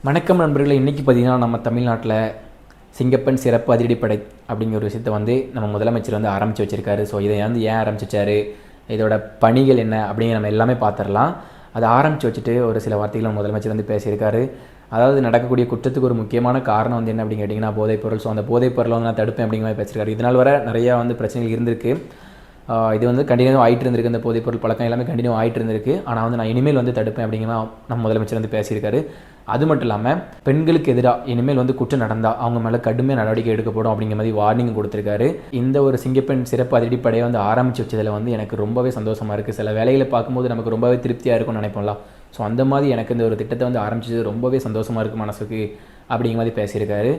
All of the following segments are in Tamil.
வணக்கம் நண்பர்களே. இன்றைக்கி பார்த்திங்கன்னா நம்ம தமிழ்நாட்டில் சிங்கப்பெண் சிறப்பு அதிரடிப்படை அப்படிங்கிற ஒரு விஷயத்தை நம்ம முதலமைச்சர் ஆரம்பித்து வச்சுருக்காரு. ஸோ இதை ஏன் ஆரம்பிச்சு வச்சாரு, இதோட பணிகள் என்ன அப்படிங்கிற நம்ம எல்லாமே பார்த்துடலாம். அதை ஆரம்பித்து வச்சுட்டு ஒரு சில வார்த்தைகள் முதலமைச்சர் பேசியிருக்காரு. அதாவது நடக்கக்கூடிய குற்றத்துக்கு ஒரு முக்கியமான காரணம் என்ன அப்படின்னு கேட்டிங்கன்னா போதைப்பொருள். ஸோ அந்த போதைப்பொருளை நான் தடுப்பேன் அப்படிங்கிற மாதிரி பேசியிருக்காரு. இதனால் வர நிறையா பிரச்சனைகள் இருந்திருக்கு. இது கண்டினியூ ஆகிட்டு இருந்திருக்கு. இந்த போதைப்பொருள் பழக்கம் எல்லாமே கண்டினியூ ஆகிட்டு இருந்திருக்கு. ஆனால் நான் இனிமேல் தடுப்பேன் அப்படிங்கிற நம்ம முதலமைச்சர் பேசியிருக்காரு. அது மட்டும் இல்லாமல் பெண்களுக்கு எதிராக இனிமேல் குற்றம் நடந்தால் அவங்க மேலே கடுமையாக நடவடிக்கை எடுக்கப்படும் அப்படிங்கிற மாதிரி வார்னிங் கொடுத்துருக்காரு. இந்த ஒரு சிங்கப்பெண் சிறப்பு அதிரடிப்படையை ஆரம்பித்து வச்சதில் எனக்கு ரொம்பவே சந்தோஷமாக இருக்குது. சில வேலைகளை பார்க்கும்போது நமக்கு ரொம்பவே திருப்தியாக இருக்கும்னு நினைப்போம்ல. ஸோ அந்த மாதிரி எனக்கு இந்த ஒரு திட்டத்தை ஆரம்பிச்சது ரொம்பவே சந்தோஷமாக இருக்குது மனசுக்கு அப்படிங்கிற மாதிரி பேசியிருக்காரு.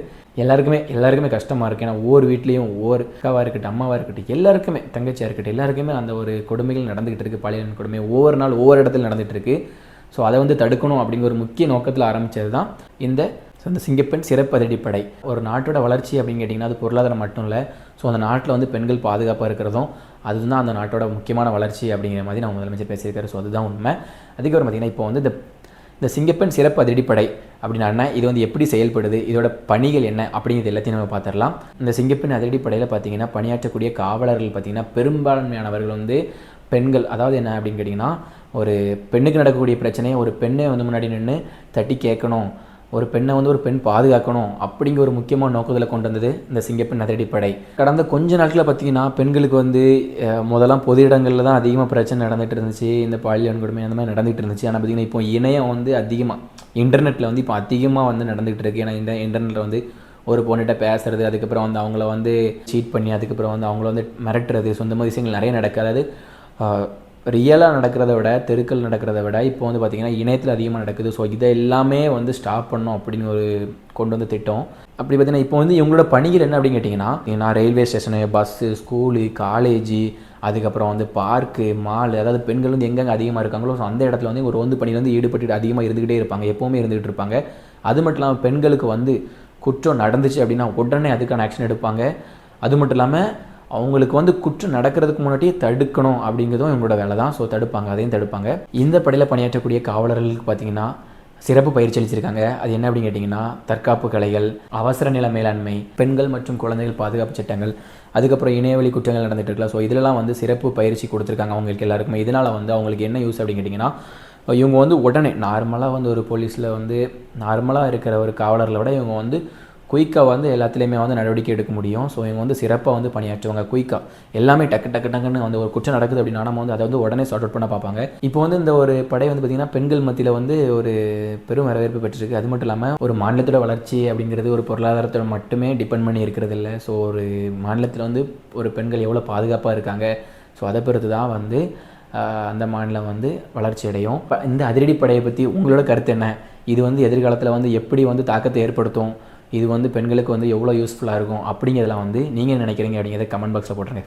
எல்லாருக்குமே கஷ்டமாக இருக்குது. ஏன்னா ஒவ்வொரு வீட்லேயும் ஒவ்வொரு அக்காவாக இருக்கட்டும், அம்மாவாக இருக்கட்டும், எல்லாருக்குமே தங்கச்சியாக இருக்கட்டும், எல்லாருக்குமே அந்த ஒரு கொடுமைகள் நடந்துகிட்டு இருக்குது. பாலியல் கொடுமை ஒவ்வொரு நாள் ஒவ்வொரு இடத்துல நடந்துகிட்டு இருக்குது. ஸோ அதை தடுக்கணும் அப்படிங்கிற ஒரு முக்கிய நோக்கத்தில் ஆரம்பித்தது தான் இந்த சிங்கப்பெண் சிறப்பு அதிரடிப்படை. ஒரு நாட்டோட வளர்ச்சி அப்படின்னு கேட்டிங்கன்னா அது பொருளாதாரம் மட்டும் இல்லை. ஸோ அந்த நாட்டில் பெண்கள் பாதுகாப்பாக இருக்கிறதும் அதுதான் அந்த நாட்டோட முக்கியமான வளர்ச்சி அப்படிங்கிற மாதிரி நம்ம முதலமைச்சர் பேசியிருக்காரு. ஸோ அதுதான் உண்மை. அதுக்கப்புறம் பார்த்திங்கன்னா இப்போ இந்த சிங்கப்பெண் சிறப்பு அதிரடிப்படை அப்படின்னா இது எப்படி செயல்படுது, இதோட பணிகள் என்ன அப்படிங்கிறது எல்லாத்தையும் நம்ம பார்த்துடலாம். இந்த சிங்கப்பெண் அதிரடிப்படையில் பார்த்திங்கன்னா பணியாற்றக்கூடிய காவலர்கள் பார்த்திங்கன்னா பெரும்பான்மையானவர்கள் பெண்கள். அதாவது என்ன அப்படின்னு கேட்டிங்கன்னா ஒரு பெண்ணுக்கு நடக்கக்கூடிய பிரச்சனையை ஒரு பெண்ணை முன்னாடி நின்று தட்டி கேட்கணும், ஒரு பெண்ணை ஒரு பெண் பாதுகாக்கணும் அப்படிங்கிற ஒரு முக்கியமான நோக்கத்தில் கொண்டு வந்தது இந்த சிங்கப்பெண் அதிரடிப்படை. கடந்த கொஞ்ச நாட்களில் பார்த்திங்கன்னா பெண்களுக்கு முதலாம் பொது இடங்களில் தான் அதிகமாக பிரச்சனை நடந்துகிட்டு இருந்துச்சு. இந்த பாலியல் வன்கொடுமை அந்த மாதிரி நடந்துகிட்டு இருந்துச்சு. ஆனால் பார்த்திங்கன்னா இப்போ இணையம் அதிகமாக இன்டர்நெட்டில் இப்போ அதிகமாக நடந்துகிட்டு இருக்குது. ஏன்னா இந்த இன்டர்நெட்டில் ஒரு பொண்ணுகிட்ட பேசுகிறது, அதுக்கப்புறம் அவங்கள சீட் பண்ணி அதுக்கப்புறம் அவங்கள மிரட்டுறது, ஸோ இந்த மாதிரி விஷயங்கள் நிறைய நடக்குது. அதாவது ரியலாக நடக்கிறத விட தெருக்கள் நடக்கிறத விட இப்போ பார்த்திங்கன்னா இணையத்தில் அதிகமாக நடக்குது. ஸோ இதை எல்லாமே ஸ்டாப் பண்ணணும் அப்படின்னு ஒரு கொண்டு வந்த திட்டம். அப்படி பார்த்திங்கன்னா இப்போ இவங்களோட பணிகள் என்ன அப்படின்னு கேட்டிங்கன்னா railway station, bus, school, college, அதுக்கப்புறம் பார்க்கு, மால், அதாவது பெண்கள் எங்கெங்கே அதிகமாக இருக்காங்களோ ஸோ அந்த இடத்துல ஒரு ரோந்து பணியில் ஈடுபட்டு அதிகமாக இருந்துக்கிட்டே இருப்பாங்க, எப்போவுமே இருந்துகிட்டு இருப்பாங்க. அது மட்டும் இல்லாமல் பெண்களுக்கு குற்றம் நடந்துச்சு அப்படின்னா உடனே அதுக்கான ஆக்ஷன் எடுப்பாங்க. அது மட்டும் இல்லாமல் அவங்களுக்கு குற்றம் நடக்கிறதுக்கு முன்னாடியே தடுக்கணும் அப்படிங்கிறதும் இவங்களோட வேலை தான். ஸோ தடுப்பாங்க, அதையும் தடுப்பாங்க. இந்த படையில் பணியாற்றக்கூடிய காவலர்களுக்கு பார்த்திங்கன்னா சிறப்பு பயிற்சி அளிச்சிருக்காங்க. அது என்ன அப்படின்னு கேட்டிங்கன்னா தற்காப்பு கலைகள், அவசர நில மேலாண்மை, பெண்கள் மற்றும் குழந்தைகள் பாதுகாப்பு சட்டங்கள், அதுக்கப்புறம் இணையவழி குற்றங்கள் நடந்துகிட்டு இருக்கலாம். ஸோ இதிலலாம் சிறப்பு பயிற்சி கொடுத்துருக்காங்க அவங்களுக்கு எல்லாருக்குமே. இதனால் அவங்களுக்கு என்ன யூஸ் அப்படின்னு கேட்டிங்கன்னா இவங்க உடனே நார்மலாக ஒரு போலீஸில் நார்மலாக இருக்கிற ஒரு காவலர்களை விட இவங்க குயிக்காக எல்லாத்துலேயுமே நடவடிக்கை எடுக்க முடியும். ஸோ இவங்க சிறப்பாக பணியாற்றுவாங்க. குயிக்காக எல்லாமே டக்குன்னு ஒரு குற்றம் நடக்குது அப்படின்னா நம்ம அதை உடனே சார்ட் அவுட் பண்ண பார்ப்பாங்க. இப்போ இந்த ஒரு படை பார்த்திங்கன்னா பெண்கள் மத்தியில் ஒரு பெரும் வரவேற்பு பெற்றிருக்கு. அது மட்டும் இல்லாமல் ஒரு மாநிலத்தோட வளர்ச்சி அப்படிங்கிறது ஒரு பொருளாதாரத்தோட மட்டுமே டிபெண்ட் பண்ணி இருக்கிறது இல்லை. ஸோ ஒரு மாநிலத்தில் ஒரு பெண்கள் எவ்வளோ பாதுகாப்பாக இருக்காங்க, ஸோ அதை பொறுத்து தான் அந்த மாநிலம் வளர்ச்சி அடையும். இந்த அதிரடிப்படையை பற்றி உங்களோட கருத்து என்ன? இது எதிர்காலத்தில் எப்படி தாக்கத்தை ஏற்படுத்தும், இது பெண்களுக்கு எவ்வளோ யூஸ்ஃபுல்லாக இருக்கும் அப்படிங்கிறதெல்லாம் நீங்கள் நினைக்கிறீங்க அப்படிங்கிறத கமெண்ட் பாக்ஸில் போட்டுருங்க.